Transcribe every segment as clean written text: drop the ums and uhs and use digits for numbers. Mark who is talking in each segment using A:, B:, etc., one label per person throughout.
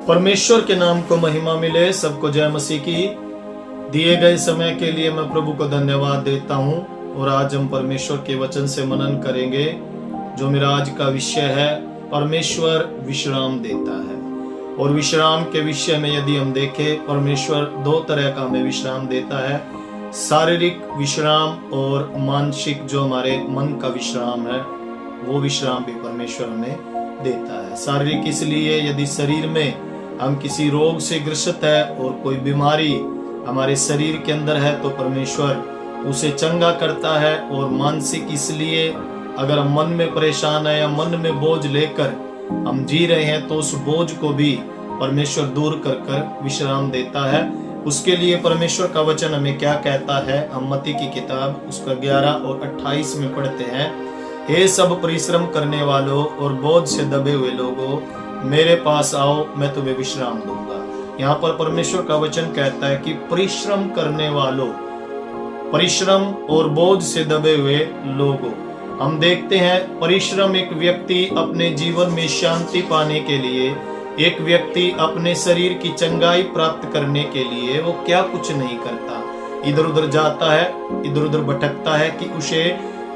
A: परमेश्वर के नाम को महिमा मिले। सबको जय मसीह की। दिए गए समय के लिए मैं प्रभु को धन्यवाद देता हूं और आज हम परमेश्वर के वचन से मनन करेंगे। जो मेरा आज का विषय है, परमेश्वर विश्राम देता है। और विश्राम के विषय में यदि हम देखें, परमेश्वर दो तरह का हमें विश्राम देता है, शारीरिक विश्राम और मानसिक जो हमारे मन का विश्राम है, वो विश्राम भी परमेश्वर हमें देता है। शारीरिक इसलिए यदि शरीर में हम किसी रोग से ग्रसित है और कोई बीमारी हमारे शरीर के अंदर है तो परमेश्वर उसे चंगा करता है। और मानसिक इसलिए अगर हम मन में परेशान है या मन में बोझ लेकर हम जी रहे हैं तो उस बोझ को भी परमेश्वर दूर कर कर विश्राम देता है। उसके लिए परमेश्वर का वचन हमें क्या कहता है, हम मत्ती की किताब उसका 11 और 28 में पढ़ते हैं। हे सब परिश्रम करने वालों और बोझ से दबे हुए लोगों, मेरे पास आओ, मैं तुम्हें विश्राम दूंगा। यहाँ पर परमेश्वर का वचन कहता है कि परिश्रम करने वालों, परिश्रम और बोझ से दबे हुए लोगों। हम देखते हैं परिश्रम एक व्यक्ति अपने जीवन में शांति पाने के लिए, एक व्यक्ति अपने शरीर की चंगाई प्राप्त करने के लिए वो क्या कुछ नहीं करता, इधर उधर जाता है, इधर उधर भटकता है कि उसे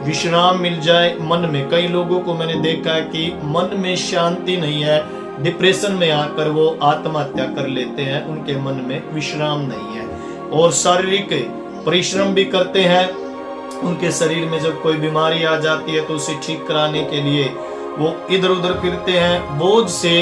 A: विश्राम मिल जाए। मन में कई लोगों को मैंने देखा है कि मन में शांति नहीं है, डिप्रेशन में आकर वो आत्महत्या कर लेते हैं, उनके मन में विश्राम नहीं है। और शारीरिक परिश्रम भी करते हैं, उनके शरीर में जब कोई बीमारी आ जाती है तो उसे ठीक कराने के लिए वो इधर उधर फिरते हैं। बोझ से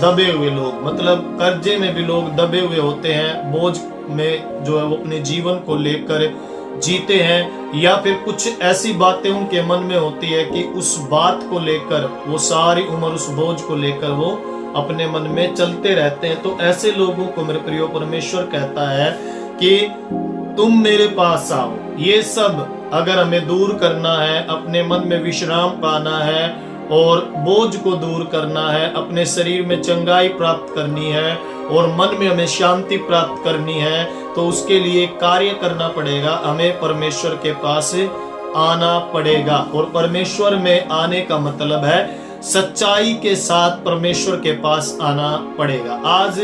A: दबे हुए लोग, मतलब कर्जे में भी लोग दबे हुए होते हैं, बोझ में जो है वो अपने जीवन को लेकर जीते हैं, या फिर कुछ ऐसी बातें उनके मन में होती है कि उस बात को लेकर वो सारी उम्र उस बोझ को लेकर वो अपने मन में चलते रहते हैं। तो ऐसे लोगों को मेरे प्रिय परमेश्वर कहता है कि तुम मेरे पास आओ। ये सब अगर हमें दूर करना है, अपने मन में विश्राम पाना है और बोझ को दूर करना है, अपने शरीर में चंगाई प्राप्त करनी है और मन में हमें शांति प्राप्त करनी है, तो उसके लिए कार्य करना पड़ेगा, हमें परमेश्वर के पास आना पड़ेगा। और परमेश्वर में आने का मतलब है सच्चाई के साथ परमेश्वर के पास आना पड़ेगा। आज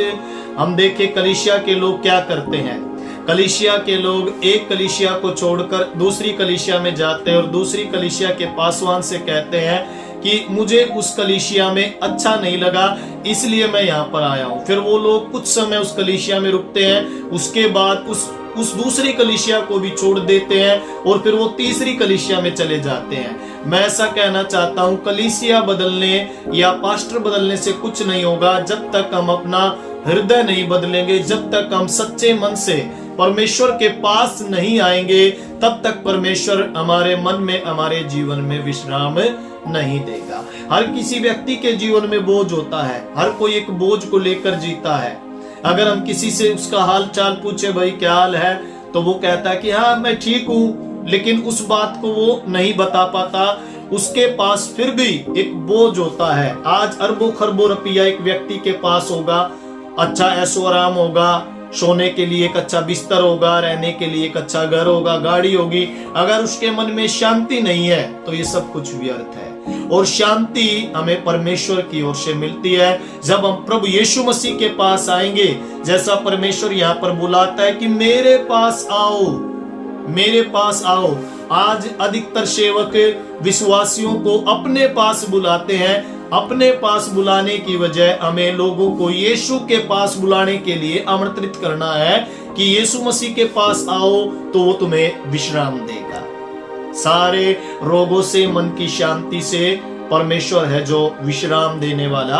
A: हम देखें कलीसिया के लोग क्या करते हैं। कलीसिया के लोग एक कलीसिया को छोड़कर दूसरी कलीसिया में जाते हैं और दूसरी कलीसिया के पासवान से कहते हैं कि मुझे उस कलीसिया में अच्छा नहीं लगा इसलिए मैं यहाँ पर आया हूँ। फिर वो लोग कुछ समय उस कलीसिया में रुकते हैं, उसके बाद उस दूसरी कलीसिया को भी छोड़ देते हैं और फिर वो तीसरी कलीसिया में चले जाते हैं। मैं ऐसा कहना चाहता हूँ, कलीसिया बदलने या पास्टर बदलने से कुछ नहीं होगा जब तक हम अपना हृदय नहीं बदलेंगे, जब तक हम सच्चे मन से परमेश्वर के पास नहीं आएंगे, तब तक परमेश्वर हमारे मन में, हमारे जीवन में विश्राम नहीं देगा। हर किसी व्यक्ति के जीवन में बोझ होता है, हर कोई एक बोझ को लेकर जीता है। अगर हम किसी से उसका हाल चाल पूछे, भाई क्या हाल है, तो वो कहता है कि हाँ मैं ठीक हूँ, लेकिन उस बात को वो नहीं बता पाता। उसके पास फिर भी एक बोझ होता है। आज अरबों खरबों रुपया एक व्यक्ति के पास होगा, अच्छा ऐशो आराम होगा, सोने के लिए एक अच्छा बिस्तर होगा, रहने के लिए एक अच्छा घर होगा, गाड़ी होगी। अगर उसके मन में शांति नहीं है तो ये सब कुछ व्यर्थ है। और शांति हमें परमेश्वर की ओर से मिलती है जब हम प्रभु यीशु मसीह के पास आएंगे। जैसा परमेश्वर यहाँ पर बुलाता है कि मेरे पास आओ, मेरे पास आओ। आज अधिकतर सेवक विश्वासियों को अपने पास बुलाते हैं। अपने पास बुलाने की वजह हमें लोगों को यीशु के पास बुलाने के लिए आमंत्रित करना है कि यीशु मसीह के पास आओ तो वो तुम्हें विश्राम देगा। सारे रोगों से, मन की शांति से परमेश्वर है जो विश्राम देने वाला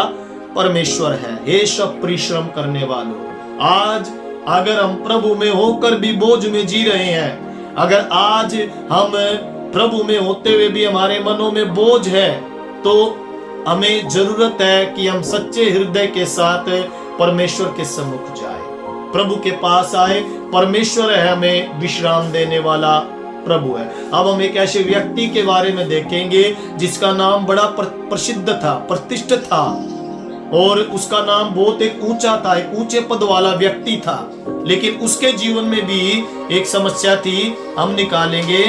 A: परमेश्वर है। हे सब परिश्रम करने वालों, आज अगर हम प्रभु में होकर भी बोझ में जी रहे हैं, अगर आज हम प्रभु में होते हुए भी हमारे मनों में बोझ है, तो हमें जरूरत है कि हम सच्चे हृदय के साथ परमेश्वर के सम्मुख जाए, प्रभु के पास आए। परमेश्वर है हमें विश्राम देने वाला प्रभु है। अब हम एक ऐसे व्यक्ति के बारे में देखेंगे जिसका नाम बड़ा प्रसिद्ध था, प्रतिष्ठित था, और उसका नाम बहुत एक ऊंचा था, एक ऊंचे पद वाला व्यक्ति था। लेकिन उसके जीवन में भी एक समस्या थी। हम निकालेंगे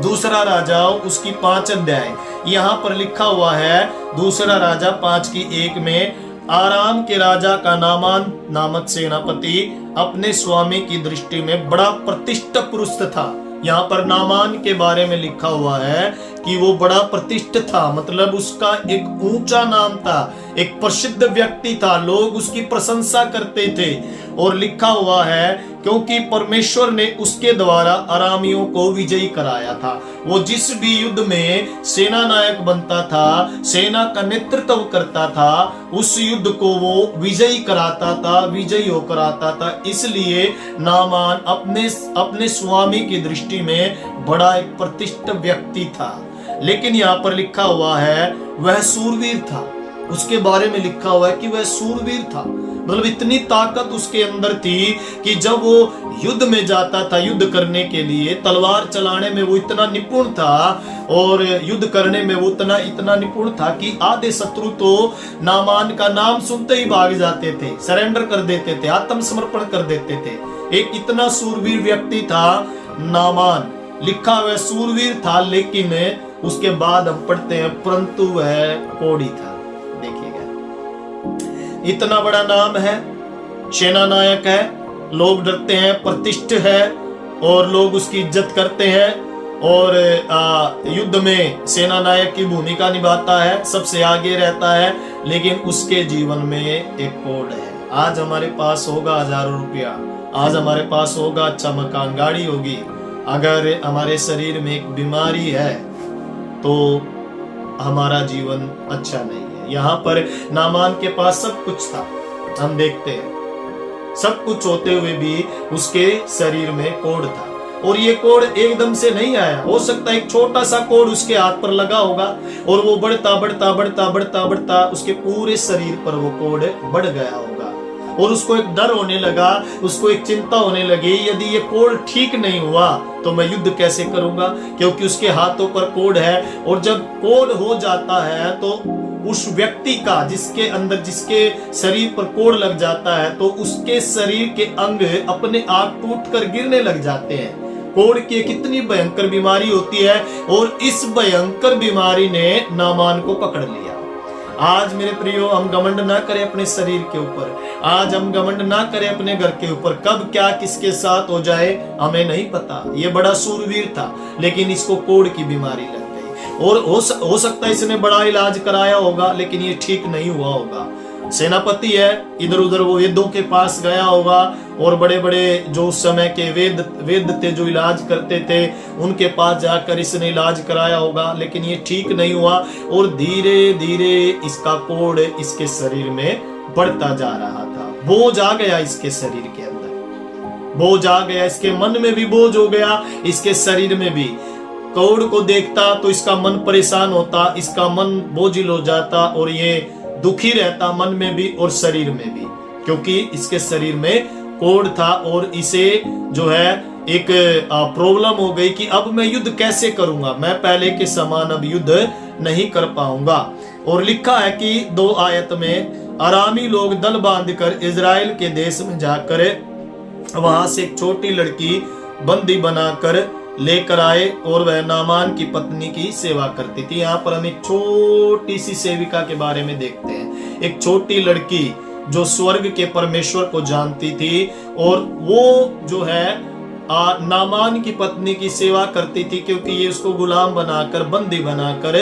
A: दूसरा राजा उसकी 5 अध्याय, यहाँ पर लिखा हुआ है दूसरा राजा 5 की 1 में, आराम के राजा का नामान नामक सेनापति अपने स्वामी की दृष्टि में बड़ा प्रतिष्ठित पुरुष था। यहाँ पर नामान के बारे में लिखा हुआ है कि वो बड़ा प्रतिष्ठित था, मतलब उसका एक ऊंचा नाम था, एक प्रसिद्ध व्यक्ति था, लोग उसकी प्रशंसा करते थे। और लिखा हुआ है क्योंकि परमेश्वर ने उसके द्वारा अरामियों को विजयी कराया था। वो जिस भी युद्ध में सेना नायक बनता था, सेना का नेतृत्व करता था, उस युद्ध को वो विजयी कराता था, विजयी होकर आता था। इसलिए नामान अपने स्वामी की दृष्टि में बड़ा एक प्रतिष्ठित व्यक्ति था। लेकिन यहाँ पर लिखा हुआ है वह सूरवीर था। उसके बारे में लिखा हुआ है कि वह सूरवीर था, मतलब इतनी ताकत उसके अंदर थी कि जब वो युद्ध में जाता था, युद्ध करने के लिए तलवार चलाने में वो इतना निपुण था और युद्ध करने में वो इतना निपुण था कि आधे शत्रु तो नामान का नाम सुनते ही भाग जाते थे, सरेंडर कर देते थे, आत्मसमर्पण कर देते थे। एक इतना सूरवीर व्यक्ति था नामान। लिखा हुआ सूरवीर था, लेकिन उसके बाद हम पढ़ते हैं परंतु वह कोढ़ी था। देखिएगा, इतना बड़ा नाम है, सेना नायक है, लोग डरते हैं, प्रतिष्ठित है और लोग उसकी इज्जत करते हैं और युद्ध में सेना नायक की भूमिका निभाता है, सबसे आगे रहता है। लेकिन उसके जीवन में एक कोढ़ है। आज हमारे पास होगा हजारों रुपया, आज हमारे पास होगा अच्छा मकान, गाड़ी होगी, अगर हमारे शरीर में एक बीमारी है तो हमारा जीवन अच्छा नहीं है। यहाँ पर नामान के पास सब कुछ था, हम देखते हैं, सब कुछ होते हुए भी उसके शरीर में कोढ़ था। और ये कोढ़ एकदम से नहीं आया, हो सकता है एक छोटा सा कोढ़ उसके हाथ पर लगा होगा और वो बढ़ता बढ़ता बढ़ता बढ़ता बढ़ता उसके पूरे शरीर पर वो कोढ़ बढ़ गया होगा। और उसको एक डर होने लगा, उसको एक चिंता होने लगी, यदि ये कोढ़ ठीक नहीं हुआ तो मैं युद्ध कैसे करूंगा, क्योंकि उसके हाथों पर कोढ़ है। और जब कोढ़ हो जाता है तो उस व्यक्ति का, जिसके अंदर, जिसके शरीर पर कोढ़ लग जाता है, तो उसके शरीर के अंग अपने आप टूटकर गिरने लग जाते हैं। कोढ़ की कितनी भयंकर बीमारी होती है और इस भयंकर बीमारी ने नामान को पकड़ लिया। आज मेरे प्रियो, हम घमंड ना करें अपने शरीर के ऊपर, आज हम घमंड ना करें अपने घर के ऊपर। कब क्या किसके साथ हो जाए हमें नहीं पता। ये बड़ा सूरवीर था, लेकिन इसको कोढ़ की बीमारी लग गई और हो सकता है इसने बड़ा इलाज कराया होगा, लेकिन ये ठीक नहीं हुआ होगा। सेनापति है, इधर उधर वो वेदों के पास गया होगा और बड़े बड़े जो उस समय के वेद थे, जो इलाज करते थे, उनके पास जाकर इसने इलाज कराया होगा, लेकिन ये ठीक नहीं हुआ और धीरे धीरे इसका कोढ़ इसके शरीर में बढ़ता जा रहा था। बोझ आ गया इसके शरीर के अंदर, बोझ आ गया, इसके मन में भी बोझ हो गया, इसके शरीर में भी। कोढ़ को देखता तो इसका मन परेशान होता, इसका मन बोझिल हो जाता और ये दुखी रहता, मन में भी और शरीर में भी, क्योंकि इसके शरीर में कोढ़ था। और इसे जो है एक प्रॉब्लम हो गई कि अब मैं युद्ध कैसे करूंगा, मैं पहले के समान अब युद्ध नहीं कर पाऊंगा। और लिखा है कि 2 आयत में, अरामी लोग दल बांधकर इजराइल के देश में जाकर वहां से एक छोटी लड़की बंदी बनाकर लेकर आए और वह नामान की पत्नी की सेवा करती थी। यहाँ पर हम एक छोटी सी सेविका के बारे में देखते हैं, एक छोटी लड़की जो स्वर्ग के परमेश्वर को जानती थी और वो जो है नामान की पत्नी की सेवा करती थी, क्योंकि ये उसको गुलाम बनाकर, बंदी बनाकर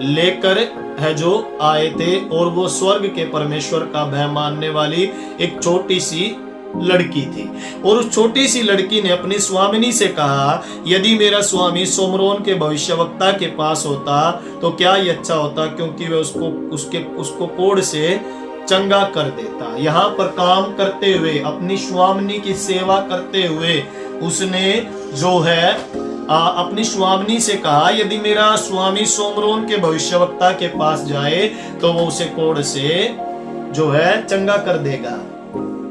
A: लेकर है जो आए थे। और वो स्वर्ग के परमेश्वर का भय मानने वाली एक छोटी सी लड़की थी। और उस छोटी सी लड़की ने अपनी स्वामिनी से कहा, यदि मेरा स्वामी सोमरोन के भविष्यवक्ता के पास होता तो क्या ही अच्छा होता, क्योंकि वह उसको कोढ़ से चंगा कर देता। यहाँ पर काम करते हुए, अपनी स्वामिनी की सेवा करते हुए, उसने जो है अपनी स्वामिनी से कहा, यदि मेरा स्वामी सोमरोन के भविष्यवक्ता के पास जाए तो वो उसे कोढ़ से जो है चंगा कर देगा।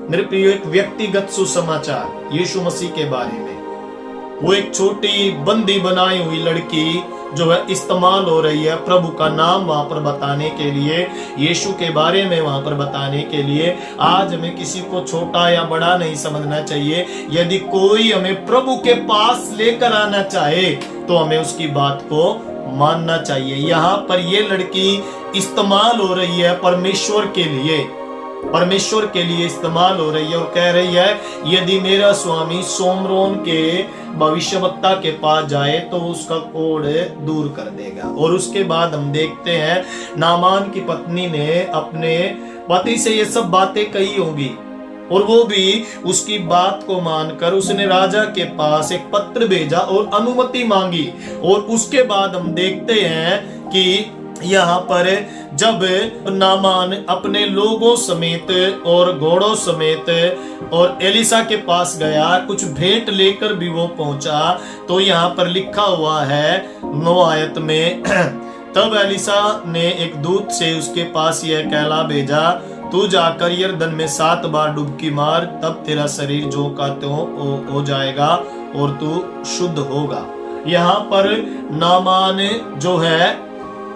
A: मेरे प्रियो, एक व्यक्तिगत सुसमाचार यीशु मसीह के बारे में। वो एक छोटी बंदी बनाई हुई लड़की जो है इस्तेमाल हो रही है प्रभु का नाम वहां पर बताने के लिए, यीशु के बारे में वहां पर बताने के लिए। आज हमें किसी को छोटा या बड़ा नहीं समझना चाहिए। यदि कोई हमें प्रभु के पास लेकर आना चाहे तो हमें उसकी बात को मानना चाहिए। यहाँ पर ये लड़की इस्तेमाल हो रही है परमेश्वर के लिए, परमेश्वर के लिए इस्तेमाल हो रही है और कह रही है यदि मेरा स्वामी सोमरोन के भविष्यवक्ता के पास जाए तो उसका कोढ़ दूर कर देगा। और उसके बाद हम देखते हैं नामान की पत्नी ने अपने पति से ये सब बातें कही होंगी और वो भी उसकी बात को मानकर उसने राजा के पास एक पत्र भेजा और अनुमति मांगी। और उसके बाद हम देखते हैं कि यहाँ पर जब नामान अपने लोगों समेत और घोड़ों समेत और एलिसा के पास गया, कुछ भेंट लेकर भी वो पहुंचा, तो यहाँ पर लिखा हुआ है 9 आयत में तब एलिसा ने एक दूत से उसके पास यह कहला भेजा, तू जाकर यरदन में 7 बार डुबकी मार, तब तेरा शरीर जो का त्यों हो जाएगा और तू शुद्ध होगा। यहाँ पर नामान जो है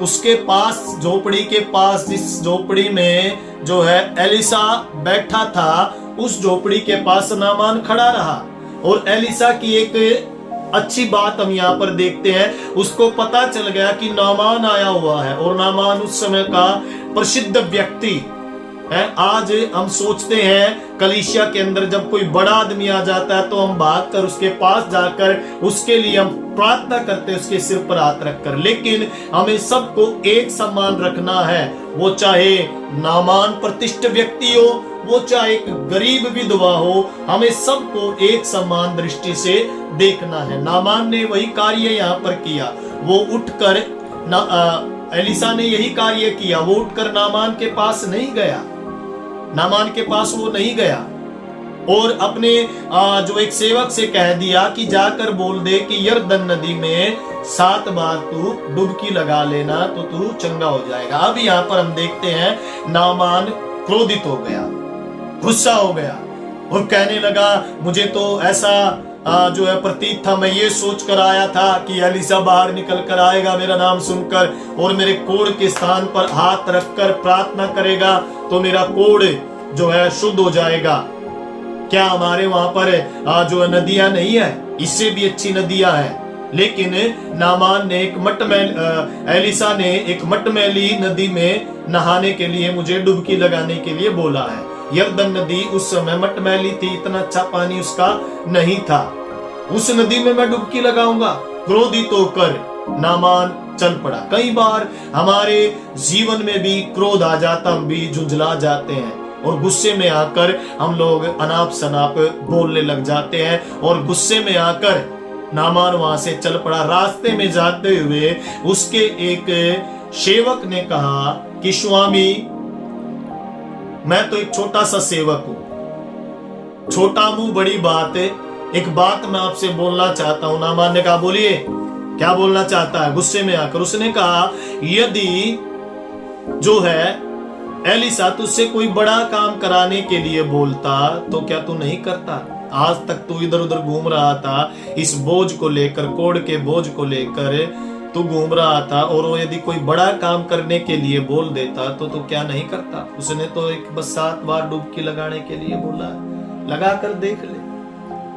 A: उसके पास, झोपड़ी के पास, जिस झोपड़ी में जो है एलिसा बैठा था, उस झोपड़ी के पास नामान खड़ा रहा। और एलिसा की एक अच्छी बात हम यहाँ पर देखते हैं, उसको पता चल गया कि नामान आया हुआ है। और नामान उस समय का प्रसिद्ध व्यक्ति है। आज हम सोचते हैं कलीसिया के अंदर जब कोई बड़ा आदमी आ जाता है तो हम भागकर उसके पास जाकर उसके लिए हम प्रार्थना करते हैं, उसके सिर पर हाथ रखकर। लेकिन हमें सबको एक सम्मान रखना है, वो चाहे नामान प्रतिष्ठित व्यक्ति हो, वो चाहे एक गरीब विधवा हो, हमें सबको एक समान दृष्टि से देखना है। नामान ने वही कार्य यहाँ पर किया। वो उठकर एलिसा ने यही कार्य किया। वो उठकर नामान के पास नहीं गया, नामान के पास वो नहीं गया और अपने जो एक सेवक से कह दिया कि जाकर बोल दे कि यरदन नदी में 7 बार तू डुबकी लगा लेना तो तू चंगा हो जाएगा। अब यहाँ पर हम देखते हैं नामान क्रोधित हो गया, गुस्सा हो गया और कहने लगा मुझे तो ऐसा जो है प्रतीत था, मैं ये सोच कर आया था कि एलिसा बाहर निकल कर आएगा मेरा नाम सुनकर और मेरे कोढ़ के स्थान पर हाथ रखकर प्रार्थना करेगा तो मेरा कोढ़ जो है शुद्ध हो जाएगा। क्या हमारे वहां पर जो नदियां नहीं है, इससे भी अच्छी नदियां हैं। लेकिन नामान ने एलिसा ने एक मटमैली नदी में नहाने के लिए मुझे डुबकी लगाने के लिए बोला है। यरदन नदी उस समय मटमैली थी, इतना अच्छा पानी उसका नहीं था। उस नदी में मैं डुबकी लगाऊंगा? क्रोधित होकर नामान चल पड़ा। कई बार हमारे जीवन में भी क्रोध आ जाता, हम भी झुंझला जाते हैं और गुस्से में आकर हम लोग अनाप शनाप बोलने लग जाते हैं। और गुस्से में आकर नामान वहां से चल पड़ा। रास्ते में जाते हुए उसके एक सेवक ने कहा कि स्वामी, मैं तो एक छोटा सा सेवक हूं, छोटा मुंह बड़ी बात है, एक बात मैं आपसे बोलना चाहता हूं। नामान ने कहा बोलिए, क्या बोलना चाहता है? गुस्से में आकर उसने कहा यदि जो है एलिसा तुझसे कोई बड़ा काम कराने के लिए बोलता तो क्या तू नहीं करता? आज तक तू इधर उधर घूम रहा था, इस बोझ को लेकर, कोढ़ के बोझ को लेकर तू घूम रहा था, और वो यदि कोई बड़ा काम करने के लिए बोल देता तो तू क्या नहीं करता? उसने तो एक बस 7 बार डुबकी लगाने के लिए बोला, लगा कर देख ले,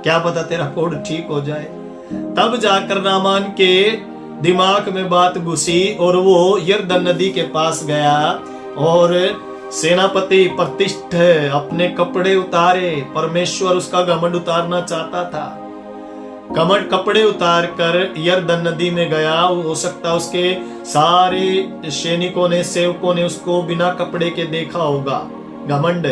A: क्या पता तेरा कोढ़ ठीक हो जाए। तब जाकर नामान के दिमाग में बात घुसी और वो यरदन नदी के पास गया और सेनापति प्रतिष्ठित अपने कपड़े उतारे। परमेश्वर उसका घमंड उतारना चाहता था। घमंड कपड़े उतार कर यरदन नदी में गया। हो सकता उसके सारे सैनिकों ने, सेवकों ने उसको बिना कपड़े के देखा होगा। घमंड,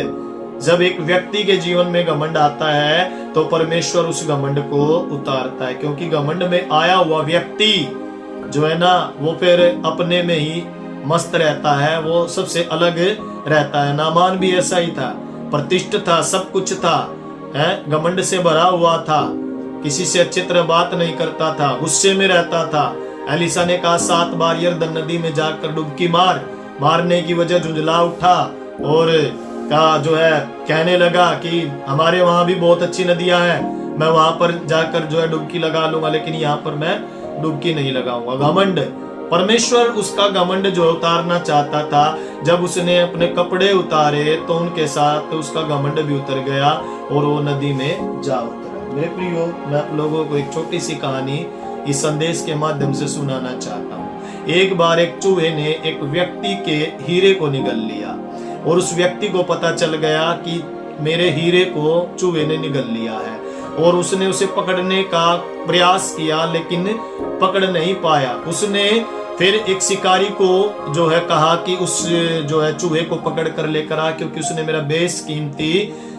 A: जब एक व्यक्ति के जीवन में घमंड आता है तो परमेश्वर उस घमंड को उतारता है, क्योंकि घमंड में आया हुआ व्यक्ति जो है ना, वो फिर अपने में ही मस्त रहता है, वो सबसे अलग रहता है। नामान भी ऐसा ही था, प्रतिष्ठित था, सब कुछ था, है, घमंड से भरा हुआ था, किसी से अच्छी तरह बात नहीं करता था, गुस्से में रहता था। एलिसा ने कहा 7 बार यरदन नदी में जाकर डुबकी मार। मारने की वजह झुंझला उठा और का जो है कहने लगा कि हमारे वहां भी बहुत अच्छी नदियां हैं, मैं वहां पर जाकर जो है डुबकी लगा लूंगा, लेकिन यहाँ पर मैं डुबकी नहीं लगाऊंगा। घमंड, परमेश्वर उसका घमंड जो उतारना चाहता था। जब उसने अपने कपड़े उतारे तो उनके साथ उसका घमंड भी उतर गया और वो नदी में जा उतरा। मेरे प्रियो, मैं आप लोगों को एक छोटी सी कहानी इस संदेश के माध्यम से सुनाना चाहता हूँ। एक बार एक चूहे ने एक व्यक्ति के हीरे को निगल लिया। और उस व्यक्ति को पता चल गया कि मेरे हीरे को चूहे ने निगल लिया है, और उसने उसे पकड़ने का प्रयास किया लेकिन पकड़ नहीं पाया। उसने फिर एक शिकारी को जो है कहा कि उस जो है चूहे को पकड़ कर लेकर आ, क्योंकि उसने मेरा बेशकीमती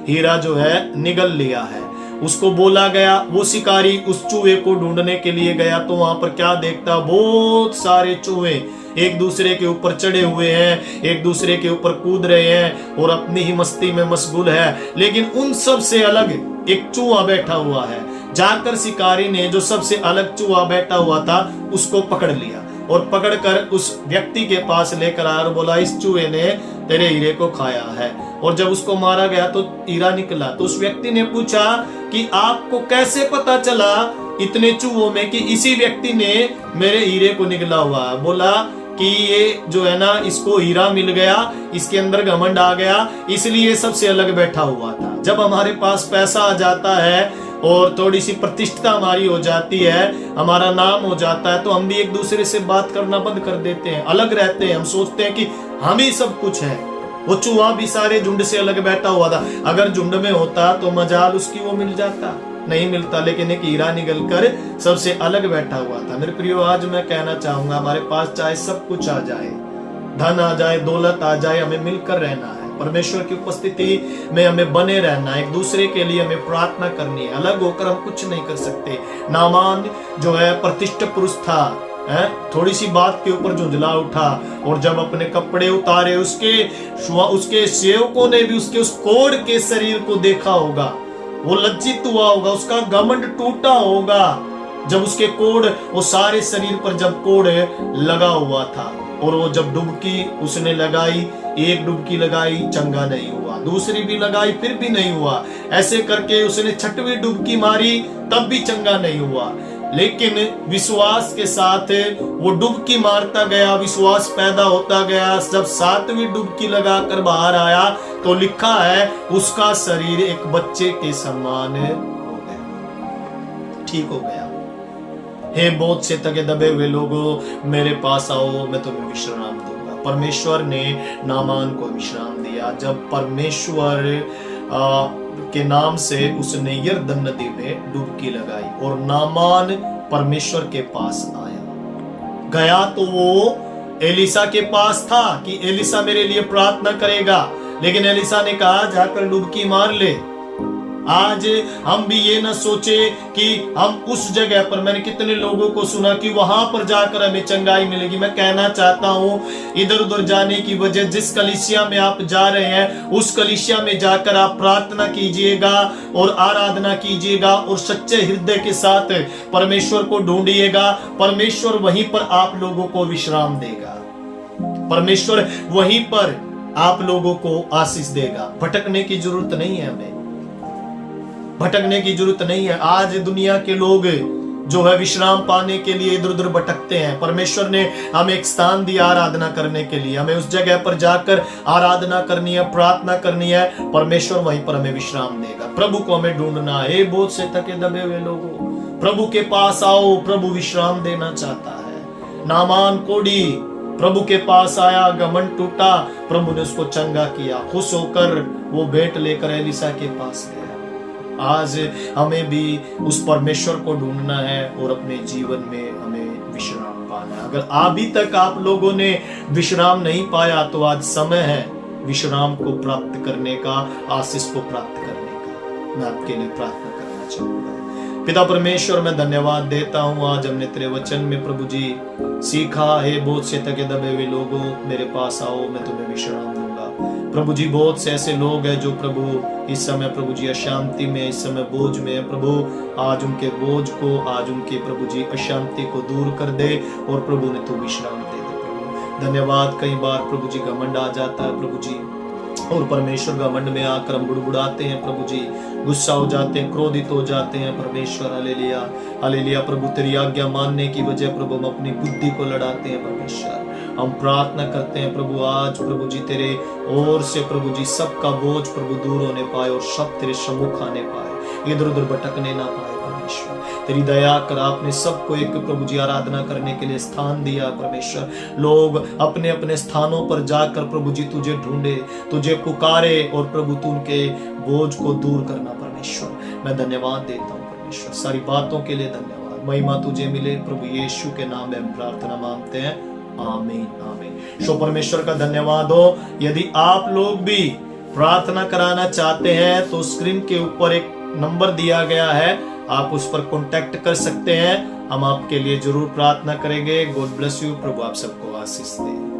A: हीरा जो है निगल लिया है। उसको बोला गया, वो शिकारी उस चूहे को ढूंढने के लिए गया तो वहां पर क्या देखता, बहुत सारे चूहे एक दूसरे के ऊपर चढ़े हुए हैं, एक दूसरे के ऊपर कूद रहे हैं और अपनी ही मस्ती में मशगूल है। लेकिन उन सब से अलग एक चूहा बैठा हुआ है। जाकर शिकारी ने जो सबसे अलग चूहा बैठा हुआ था उसको पकड़ लिया और पकड़कर उस व्यक्ति के पास लेकर आया और बोला, इस चूहे ने तेरे हीरे को खाया है। और जब उसको मारा गया तो हीरा निकला। तो उस व्यक्ति ने पूछा कि आपको कैसे पता चला इतने चूहों में कि इसी व्यक्ति ने मेरे हीरे को निगला हुआ है? बोला कि ये जो है ना, इसको हीरा मिल गया, इसके अंदर घमंड आ गया, इसलिए सबसे अलग बैठा हुआ था। जब हमारे पास पैसा आ जाता है और थोड़ी सी प्रतिष्ठा हमारी हो जाती है, हमारा नाम हो जाता है, तो हम भी एक दूसरे से बात करना बंद कर देते हैं, अलग रहते हैं। हम सोचते हैं कि हम ही सब कुछ है। वो चूहा भी सारे झुंड से अलग बैठा हुआ था। अगर झुंड में होता तो मजाल उसकी वो मिल जाता, नहीं मिलता। लेकिन एक हीरा निकल कर सबसे अलग बैठा हुआ था। मेरे प्रियो, आज मैं कहना चाहूंगा, हमारे पास चाहे सब कुछ आ जाए, धन आ जाए, दौलत आ जाए, हमें मिलकर रहना है। परमेश्वर की उपस्थिति में हमें बने रहना है, एक दूसरे के लिए हमें प्रार्थना करनी है। अलग होकर हम कुछ नहीं कर सकते। नामान जो है प्रतिष्ठित पुरुष था, थोड़ी सी बात के ऊपर झुंझला उठा और जब अपने कपड़े उतारे, उसके सेवकों ने भी उसके उस कोढ़ के शरीर को देखा होगा, वो लज्जित हुआ होगा, उसका घमंड टूटा होगा जब उसके कोढ़, वो सारे शरीर पर जब कोढ़ लगा हुआ था। और वो जब डुबकी उसने लगाई, एक डुबकी लगाई, चंगा नहीं हुआ, दूसरी भी लगाई, फिर भी नहीं हुआ। ऐसे करके उसने छठवीं डुबकी मारी, तब भी चंगा नहीं हुआ। लेकिन विश्वास के साथ वो डुबकी मारता गया, विश्वास पैदा होता गया। जब सातवीं डुबकी लगाकर बाहर आया तो लिखा है उसका शरीर एक बच्चे के समान हो गया, ठीक हो गया। हे बहुत से थके दबे हुए लोगों, मेरे पास आओ, मैं तुम्हें विश्राम दूंगा। परमेश्वर ने नामान को विश्राम दिया जब परमेश्वर के नाम से उसने यरदन नदी में डुबकी लगाई और नामान परमेश्वर के पास आया। गया तो वो एलिसा के पास था कि एलिसा मेरे लिए प्रार्थना करेगा, लेकिन एलिसा ने कहा जाकर डुबकी मार ले। आज हम भी ये ना सोचे कि हम उस जगह पर, मैंने कितने लोगों को सुना कि वहां पर जाकर हमें चंगाई मिलेगी। मैं कहना चाहता हूं, इधर उधर जाने की वजह, जिस कलीसिया में आप जा रहे हैं उस कलीसिया में जाकर आप प्रार्थना कीजिएगा और आराधना कीजिएगा और सच्चे हृदय के साथ परमेश्वर को ढूंढिएगा। परमेश्वर वहीं पर आप लोगों को विश्राम देगा, परमेश्वर वहीं पर आप लोगों को आशीष देगा। भटकने की जरूरत नहीं है, हमें भटकने की जरूरत नहीं है। आज दुनिया के लोग जो है विश्राम पाने के लिए इधर उधर भटकते हैं। परमेश्वर ने हमें एक स्थान दिया आराधना करने के लिए, हमें उस जगह पर जाकर आराधना करनी है, प्रार्थना करनी है। परमेश्वर वहीं पर हमें विश्राम देगा। प्रभु को हमें ढूंढना है। बहुत से थके दबे हुए लोगों, प्रभु के पास आओ, प्रभु विश्राम देना चाहता है। नामान कोढ़ी प्रभु के पास आया, घमंड टूटा, प्रभु ने उसको चंगा किया। खुश होकर वो भेंट लेकर एलिसा के पास गया। आज हमें भी उस परमेश्वर को ढूंढना है और अपने जीवन में हमें विश्राम पाना है। अगर अभी तक आप लोगों ने विश्राम नहीं पाया तो आज समय है विश्राम को प्राप्त करने का, आशीष को प्राप्त करने का। मैं आपके लिए प्रार्थना करना चाहूंगा। पिता परमेश्वर, मैं धन्यवाद देता हूँ, आज हमने तेरे वचन में प्रभु जी सीखा है। बहुत से थके दबे हुए लोगों, मेरे पास आओ, मैं तुम्हें विश्राम दूंगा। प्रभु जी, बहुत से ऐसे लोग हैं जो प्रभु इस समय प्रभु जी अशांति में, इस समय बोझ में है। प्रभु आज उनके बोझ को, आज उनके प्रभु जी अशांति को दूर कर दे और प्रभु ने तू विश्राम दे दे। प्रभु धन्यवाद। कई बार प्रभु जी घमंड आ जाता है प्रभु जी, और परमेश्वर घमंड में आकर हम बुड़बुड़ाते हैं प्रभु जी, गुस्सा हो जाते हैं, क्रोधित हो जाते हैं। परमेश्वर हालेलुया, हालेलुया प्रभु, तेरी आज्ञा मानने की वजह प्रभु हम अपनी बुद्धि को लड़ाते हैं। परमेश्वर हम प्रार्थना करते हैं प्रभु, आज प्रभु जी तेरे ओर से प्रभु जी सबका बोझ प्रभु दूर होने पाए और सब तेरे सम्मुख आने पाए, इधर उधर भटकने ना पाए। परमेश्वर। तेरी दया कर, आपने सबको एक प्रभु जी आराधना करने के लिए स्थान दिया परमेश्वर। लोग अपने अपने स्थानों पर जाकर प्रभु जी तुझे ढूंढे, तुझे पुकारे और प्रभु तू उनके बोझ को दूर करना परमेश्वर। मैं धन्यवाद देता हूँ परमेश्वर, सारी बातों के लिए धन्यवाद। महिमा तुझे मिले प्रभु यीशु के नाम में हम प्रार्थना मांगते हैं, आमीन आमीन। सो परमेश्वर का धन्यवाद हो। यदि आप लोग भी प्रार्थना कराना चाहते हैं तो स्क्रीन के ऊपर एक नंबर दिया गया है, आप उस पर कांटेक्ट कर सकते हैं। हम आपके लिए जरूर प्रार्थना करेंगे। God bless you. प्रभु आप सबको आशीष दे।